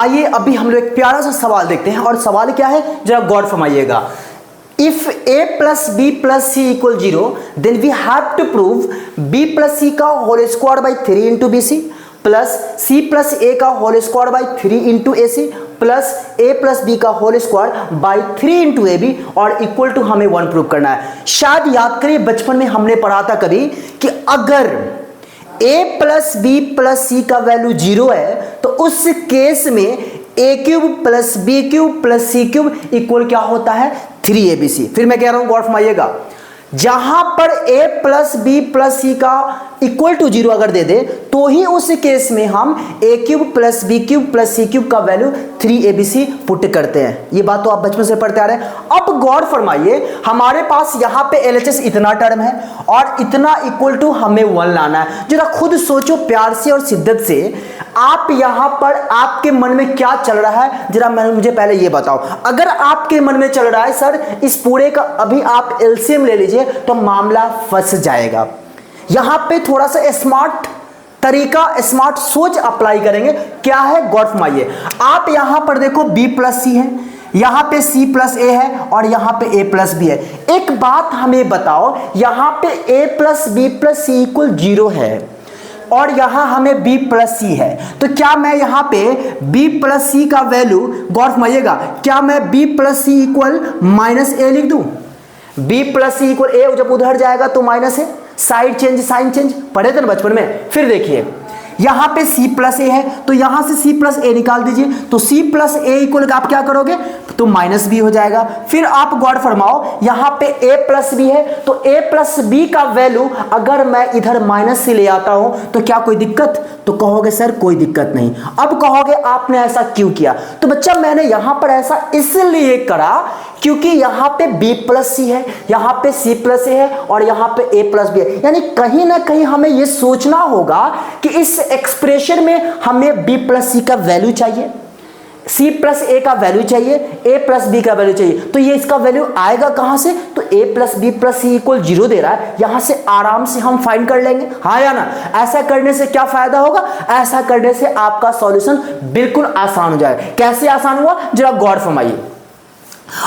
आइए अभी हम लोग एक प्यारा सा सवाल देखते हैं, और सवाल क्या है जरा गौर फरमाइएगा। If a plus B plus C equal 0 then we have to prove b plus सी का whole square by 3 into B C plus c plus A का whole square by 3 into A C plus a plus B का whole square by 3 into A B और equal to हमें 1 prove करना है। शायद याद करिए बचपन में हमने पढ़ा था कभी कि अगर a प्लस बी प्लस सी का वैल्यू 0 है तो उस केस में a cube plus b cube plus c cube equal क्या होता है 3abc। फिर मैं कह रहा हूं गौर फरमाइएगा, जहां पर a प्लस बी प्लस सी का इक्वल टू 0 अगर दे दे तो ही उस केस में हम a cube plus b cube plus c cube का वैल्यू 3abc पुट करते हैं। ये बात तो आप बचपन से पढ़ते आ रहे हैं। अब गौर फरमाइए, हमारे पास यहां पे LHS इतना टर्म है और इतना इक्वल टू हमें 1 लाना है। जरा खुद सोचो प्यार से और शिद्दत से, आप यहां पर आपके मन में क्या चल रहा है जरा मुझे पहले ये बताओ। अगर आपके मन में चल रहा है सर इस पूरे का अभी आप एलसीएम ले लीजिए तो मामला फंस जाएगा। यहां पे थोड़ा सा स्मार्ट तरीका, स्मार्ट सोच अप्लाई करेंगे। क्या है गौर फरमाइए, आप यहां पर देखो b प्लस सी है, यहां पे c प्लस ए है और यहां पे a प्लस बी है। एक बात हमें बताओ, यहां पे a plus B plus C equal 0 है और यहां हमें b प्लस सी है, तो क्या मैं यहां पे b प्लस सी का वैल्यू गौर फरमाइएगा, क्या मैं b प्लस सी इक्वल माइनस ए लिख दूं? b प्लस सी इक्वल ए जब उधर जाएगा तो माइनस है, साइड चेंज साइन चेंज पढ़े थे ना बचपन में। फिर देखिए यहां पे c प्लस ए है तो यहां से c प्लस ए निकाल दीजिए, तो c प्लस ए इक्वल आप क्या करोगे तो माइनस बी हो जाएगा। फिर आप गौर फरमाओ यहां पे a प्लस बी है तो a प्लस बी का वैल्यू अगर मैं इधर माइनस से ले आता हूं तो क्या कोई दिक्कत? तो कहोगे सर कोई दिक्कत नहीं। अब कहोगे आपने ऐसा क्यों किया? तो बच्चा मैंने यहां पर ऐसा इसलिए करा क्योंकि यहां पे b प्लस सी है, यहां पे c प्लस ए है और यहां पे a प्लस बी है। यानी कहीं ना कहीं हमें यह सोचना होगा कि इस एक्सप्रेशन में हमें b प्लस सी का वैल्यू चाहिए, c प्लस ए का वैल्यू चाहिए, a प्लस बी का वैल्यू चाहिए। तो ये इसका वैल्यू आएगा कहां से? तो a plus B plus C equal 0 दे रहा है, यहां से आराम से हम फाइंड कर लेंगे, हाँ या ना। ऐसा करने से क्या फायदा होगा? ऐसा करने से आपका सॉल्यूशन बिल्कुल आसान हो जाएगा। कैसे आसान हुआ जरा गौर फरमाइए।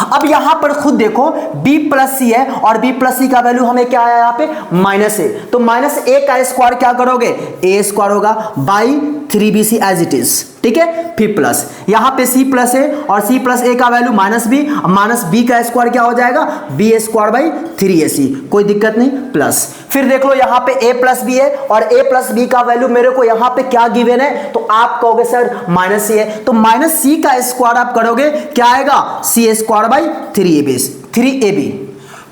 अब यहां पर खुद देखो b प्लस सी है और b प्लस सी का वैल्यू हमें क्या आया यहां पे माइनस ए, तो माइनस ए का स्क्वायर क्या करोगे ए स्क्वायर होगा by 3bc as it is, ठीक है। फिर प्लस यहां पे c प्लस ए और c प्लस ए का वैल्यू माइनस बी का स्क्वायर क्या हो जाएगा b स्क्वायर बाई 3ac, कोई दिक्कत नहीं, प्लस। फिर देख लो यहां पे a प्लस बी है और a प्लस बी का वैल्यू मेरे को यहां पे क्या गिवन है, तो आप कहोगे सर माइनस सी है, तो माइनस सी का स्क्वायर आप करोगे क्या आएगा c स्क्वायर बाई 3ab,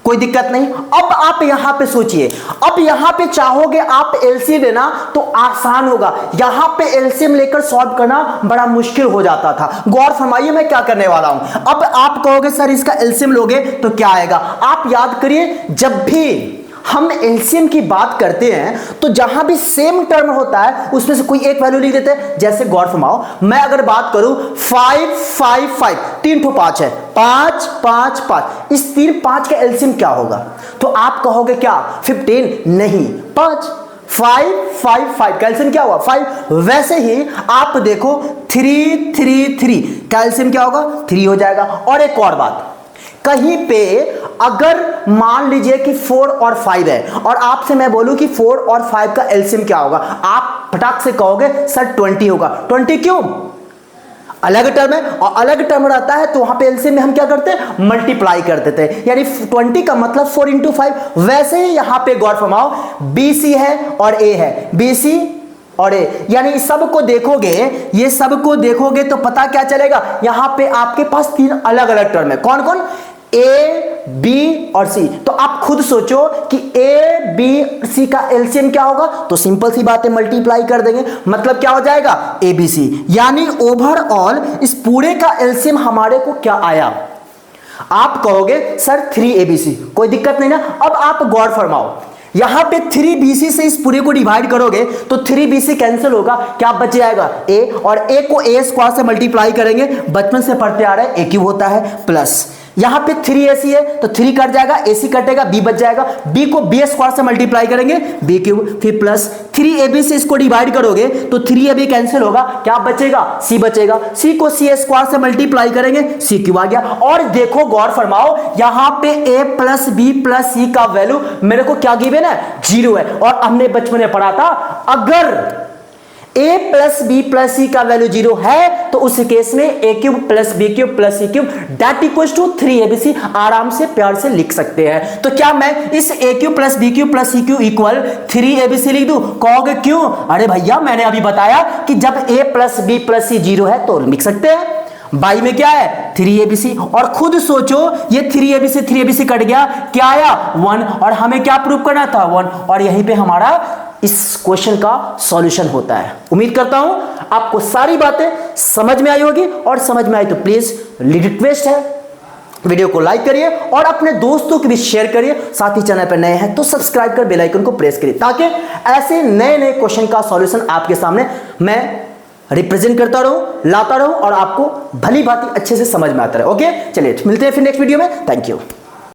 कोई दिक्कत नहीं। अब आप यहां पे सोचिए, अब यहां पे चाहोगे आप एलसीएम लेना तो आसान होगा, यहां पे एलसीएम लेकर सॉल्व करना बड़ा मुश्किल हो जाता था। गौर फरमाइए मैं क्या करने वाला हूं। अब आप कहोगे सर इसका एलसीएम लोगे तो क्या आएगा? आप याद करिए जब भी हम एलसीएम की बात करते हैं तो जहां भी सेम टर्म होता है उसमें से कोई एक वैल्यू लिख देते हैं। जैसे गौर फरमाओ, मैं अगर बात करूं 5 5 5, 3 तो 5 है, 5 5 5, इस 3 5 का एलसीएम क्या होगा? तो आप कहोगे क्या 15? नहीं, 5 5 5 5 कैल्शियम क्या हुआ 5। वैसे ही आप देखो 3 3 3 कैल्शियम क्या होगा 3 हो जाएगा। और एक और बात, कहीं पे अगर मान लीजिए कि 4 और 5 है और आपसे मैं बोलूं कि 4 और 5 का एलसीएम क्या होगा, आप फटाक से कहोगे सर 20 होगा। 20 क्यों? अलग टर्म है और अलग टर्म रहता है तो वहां पे एलसीएम में हम क्या करते हैं मल्टीप्लाई कर देते हैं, यानी 20 का मतलब 4 इंटू 5। वैसे ही यहां पे गौर फरमाओ BC है और A है, BC और A, यानी सबको देखोगे, ये सबको देखोगे तो पता क्या चलेगा, यहां पे आपके पास 3 अलग अलग टर्म है। कौन कौन? A B और C। तो आप खुद सोचो कि A B C का एलसीएम क्या होगा, तो सिंपल सी बात है मल्टीप्लाई कर देंगे, मतलब क्या हो जाएगा ABC। यानी ओवरऑल इस पूरे का एलसीएम हमारे को क्या आया? आप कहोगे सर 3ABC, कोई दिक्कत नहीं ना। अब आप गौर फरमाओ, यहां पे 3bc से इस पूरे को डिवाइड करोगे तो 3bc कैंसिल होगा, क्या बच जाएगा a, और a को a स्क्वायर से मल्टीप्लाई करेंगे, बचपन से पढ़ते आ रहे हैं a क्यूब होता है, प्लस यहां पे 3ac है तो 3 कट जाएगा, ac कटेगा, b बच जाएगा, b को b स्क्वायर से मल्टीप्लाई करेंगे b क्यूब, फिर प्लस 3ab से इसको डिवाइड करोगे तो 3ab कैंसिल होगा, क्या बचेगा, c बचेगा, c को c स्क्वायर से मल्टीप्लाई करेंगे c क्यूब आ गया। और देखो गौर फरमाओ यहां पे a plus b plus c का वैल्यू मेरे को क्या गिवन है, 0 है। और हमने बचपन में पढ़ा था अगर a प्लस बी प्लस सी का वैल्यू 0 है तो उस केस में a cube plus b cube plus c cube that equals to 3abc आराम से प्यार से लिख सकते हैं। तो क्या मैं इस a cube plus b cube plus c cube equal 3abc लिख दूं? कहोगे क्यों? अरे भैया मैंने अभी बताया कि जब a प्लस बी प्लस सी 0 है तो लिख सकते हैं। बाई में क्या है 3abc, और खुद सोचो ये 3abc कट गया, क्या आया 1, और हमें क्या प्रूव करना था 1, और यहीं पे हमारा इस क्वेश्चन का सॉल्यूशन होता है। उम्मीद करता हूं आपको सारी बातें समझ में आई होगी, और समझ में आई तो प्लीज रिक्वेस्ट है वीडियो को लाइक करिए और अपने दोस्तों के भी शेयर करिए। साथ ही चैनल पर नए हैं तो सब्सक्राइब कर बेल आइकन को प्रेस करिए ताकि ऐसे नए नए क्वेश्चन का सॉल्यूशन आपके सामने मैं रिप्रेजेंट करता रहूं, लाता रहूं और आपको भली भांति अच्छे से समझ में आता रहे। ओके चलिए मिलते हैं फिर नेक्स्ट वीडियो में। Thank you.